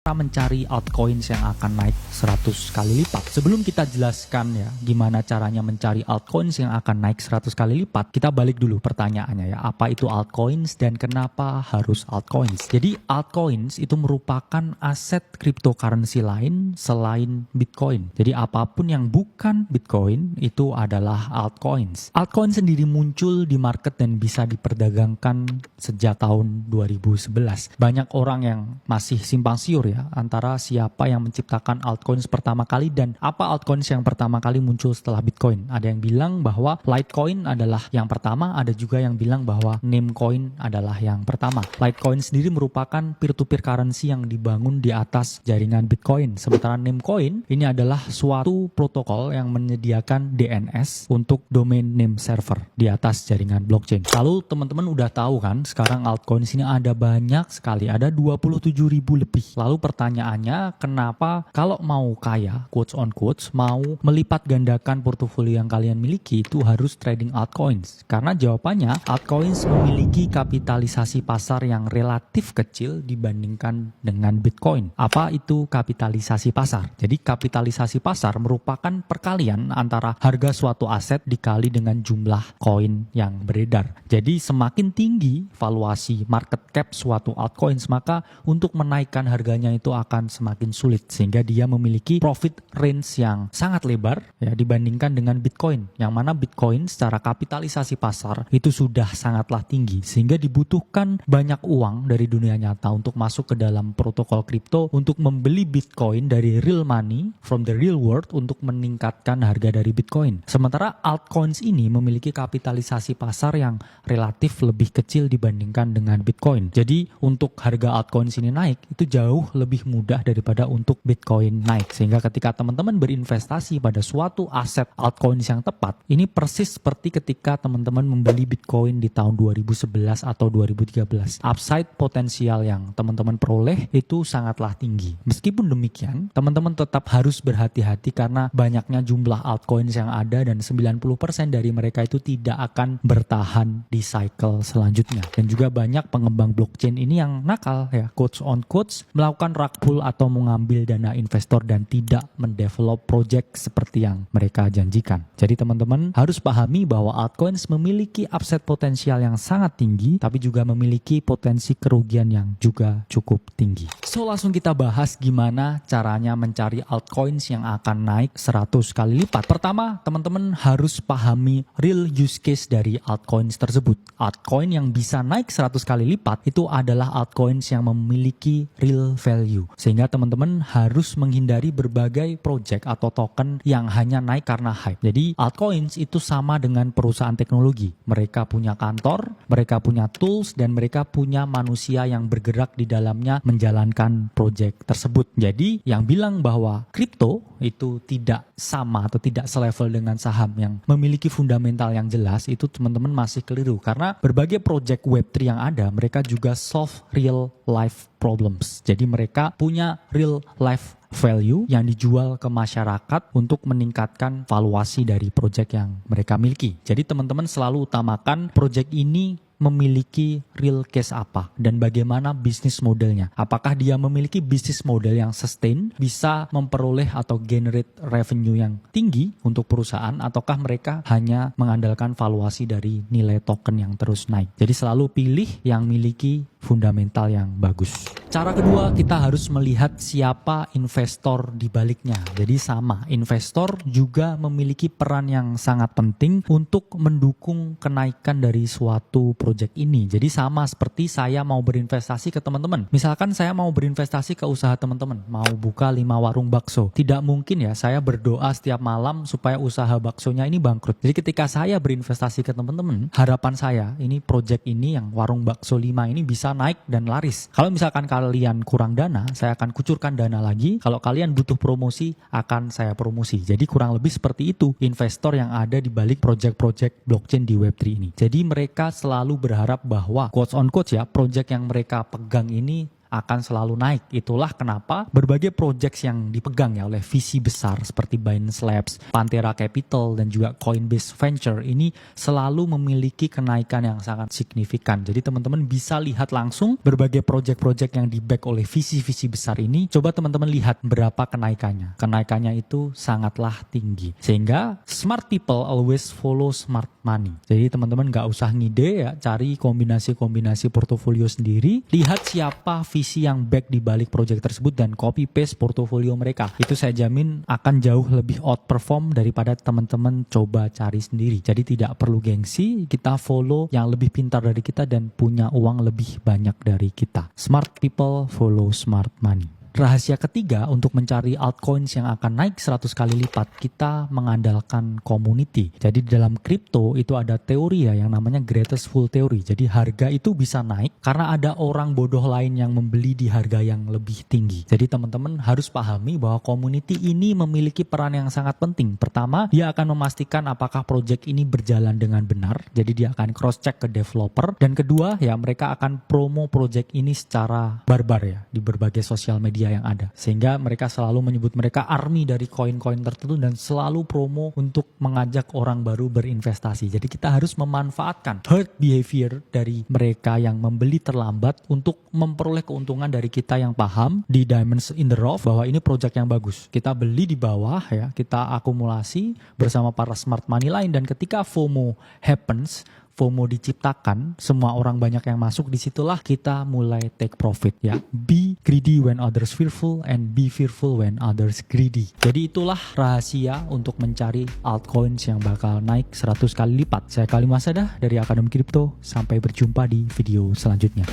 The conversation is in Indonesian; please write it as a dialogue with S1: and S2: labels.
S1: Cara mencari altcoins yang akan naik 100 kali lipat. Sebelum kita jelaskan ya gimana caranya mencari altcoins yang akan naik 100 kali lipat, kita balik dulu pertanyaannya ya, apa itu altcoins dan kenapa harus altcoins. Jadi altcoins itu merupakan aset cryptocurrency lain selain Bitcoin. Jadi apapun yang bukan Bitcoin itu adalah altcoins. Altcoin sendiri muncul di market dan bisa diperdagangkan sejak tahun 2011. Banyak orang yang masih simpang siur ya antara siapa yang menciptakan altcoins pertama kali dan apa altcoins yang pertama kali muncul setelah Bitcoin. Ada yang bilang bahwa Litecoin adalah yang pertama, ada juga yang bilang bahwa Namecoin adalah yang pertama. Litecoin sendiri merupakan peer-to-peer currency yang dibangun di atas jaringan Bitcoin. Sementara Namecoin ini adalah suatu protokol yang menyediakan DNS untuk domain name server di atas jaringan blockchain. Lalu teman-teman udah tahu kan sekarang altcoins ini ada banyak sekali, ada 27.000 lebih. Lalu pertanyaannya, kenapa kalau mau kaya, quotes on quotes, mau melipat gandakan portofolio yang kalian miliki itu harus trading altcoins? Karena jawabannya, altcoins memiliki kapitalisasi pasar yang relatif kecil dibandingkan dengan Bitcoin. Apa itu kapitalisasi pasar? Jadi kapitalisasi pasar merupakan perkalian antara harga suatu aset dikali dengan jumlah koin yang beredar. Jadi semakin tinggi valuasi market cap suatu altcoins, maka untuk menaikkan harganya itu akan semakin sulit, sehingga dia memiliki profit range yang sangat lebar ya dibandingkan dengan Bitcoin, yang mana Bitcoin secara kapitalisasi pasar itu sudah sangatlah tinggi, sehingga dibutuhkan banyak uang dari dunia nyata untuk masuk ke dalam protokol kripto untuk membeli Bitcoin dari real money from the real world untuk meningkatkan harga dari Bitcoin. Sementara altcoins ini memiliki kapitalisasi pasar yang relatif lebih kecil dibandingkan dengan Bitcoin. Jadi untuk harga altcoins ini naik itu jauh lebih mudah daripada untuk Bitcoin naik, sehingga ketika teman-teman berinvestasi pada suatu aset altcoins yang tepat, ini persis seperti ketika teman-teman membeli Bitcoin di tahun 2011 atau 2013. Upside potensial yang teman-teman peroleh itu sangatlah tinggi. Meskipun demikian, teman-teman tetap harus berhati-hati karena banyaknya jumlah altcoins yang ada dan 90% dari mereka itu tidak akan bertahan di cycle selanjutnya. Dan juga banyak pengembang blockchain ini yang nakal ya, quotes on quotes, melakukan rug pull atau mengambil dana investor dan tidak mendevelop project seperti yang mereka janjikan. Jadi teman-teman harus pahami bahwa altcoins memiliki upside potensial yang sangat tinggi, tapi juga memiliki potensi kerugian yang juga cukup tinggi. So langsung kita bahas gimana caranya mencari altcoins yang akan naik 100 kali lipat. Pertama, teman-teman harus pahami real use case dari altcoins tersebut. Altcoin yang bisa naik 100 kali lipat itu adalah altcoins yang memiliki real value. Sehingga teman-teman harus menghindari berbagai project atau token yang hanya naik karena hype. Jadi altcoins itu sama dengan perusahaan teknologi. Mereka punya kantor, mereka punya tools, dan mereka punya manusia yang bergerak di dalamnya menjalankan project tersebut. Jadi yang bilang bahwa kripto itu tidak sama atau tidak selevel dengan saham yang memiliki fundamental yang jelas, itu teman-teman masih keliru. Karena berbagai project Web3 yang ada, mereka juga solve real life problems. Jadi mereka punya real life value yang dijual ke masyarakat untuk meningkatkan valuasi dari project yang mereka miliki. Jadi teman-teman selalu utamakan project ini memiliki real case apa dan bagaimana bisnis modelnya. Apakah dia memiliki bisnis model yang sustain, bisa memperoleh atau generate revenue yang tinggi untuk perusahaan, ataukah mereka hanya mengandalkan valuasi dari nilai token yang terus naik. Jadi selalu pilih yang memiliki fundamental yang bagus. Cara kedua, kita harus melihat siapa investor di baliknya. Jadi sama, investor juga memiliki peran yang sangat penting untuk mendukung kenaikan dari suatu project ini. Jadi sama seperti saya mau berinvestasi ke teman-teman. Misalkan saya mau berinvestasi ke usaha teman-teman, mau buka 5 warung bakso. Tidak mungkin ya saya berdoa setiap malam supaya usaha baksonya ini bangkrut. Jadi ketika saya berinvestasi ke teman-teman, harapan saya ini project ini yang warung bakso 5 ini bisa naik dan laris. Kalau misalkan kalian kurang dana, saya akan kucurkan dana lagi. Kalau kalian butuh promosi, akan saya promosi. Jadi kurang lebih seperti itu investor yang ada di balik project-project blockchain di Web3 ini. Jadi mereka selalu berharap bahwa quotes on quotes ya, project yang mereka pegang ini akan selalu naik. Itulah kenapa berbagai projects yang dipegang ya oleh VC besar seperti Binance Labs, Pantera Capital, dan juga Coinbase Venture ini selalu memiliki kenaikan yang sangat signifikan. Jadi teman-teman bisa lihat langsung berbagai project-project yang di-back oleh VC-VC besar ini. Coba teman-teman lihat berapa kenaikannya. Kenaikannya itu sangatlah tinggi. Sehingga smart people always follow smart money. Jadi teman-teman nggak usah ngide ya, cari kombinasi-kombinasi portofolio sendiri, lihat siapa visi yang back di balik project tersebut dan copy paste portofolio mereka. Itu saya jamin akan jauh lebih outperform daripada teman-teman coba cari sendiri. Jadi tidak perlu gengsi, kita follow yang lebih pintar dari kita dan punya uang lebih banyak dari kita. Smart people follow smart money. Rahasia ketiga untuk mencari altcoins yang akan naik 100 kali lipat, kita mengandalkan community. Jadi di dalam kripto itu ada teori ya yang namanya greatest fool theory. Jadi harga itu bisa naik karena ada orang bodoh lain yang membeli di harga yang lebih tinggi. Jadi teman-teman harus pahami bahwa community ini memiliki peran yang sangat penting. Pertama, dia akan memastikan apakah project ini berjalan dengan benar. Jadi dia akan cross check ke developer. Dan kedua, ya mereka akan promo project ini secara barbar ya di berbagai sosial media yang ada, sehingga mereka selalu menyebut mereka army dari koin-koin tertentu dan selalu promo untuk mengajak orang baru berinvestasi. Jadi kita harus memanfaatkan herd behavior dari mereka yang membeli terlambat untuk memperoleh keuntungan dari kita yang paham di diamonds in the rough bahwa ini project yang bagus. Kita beli di bawah ya, kita akumulasi bersama para smart money lain, dan ketika FOMO happens, FOMO diciptakan, semua orang banyak yang masuk, disitulah kita mulai take profit ya. Be greedy when others fearful and be fearful when others greedy. Jadi itulah rahasia untuk mencari altcoins yang bakal naik 100 kali lipat. Saya Khalil Masadah dari Akademi Kripto. Sampai berjumpa di video selanjutnya.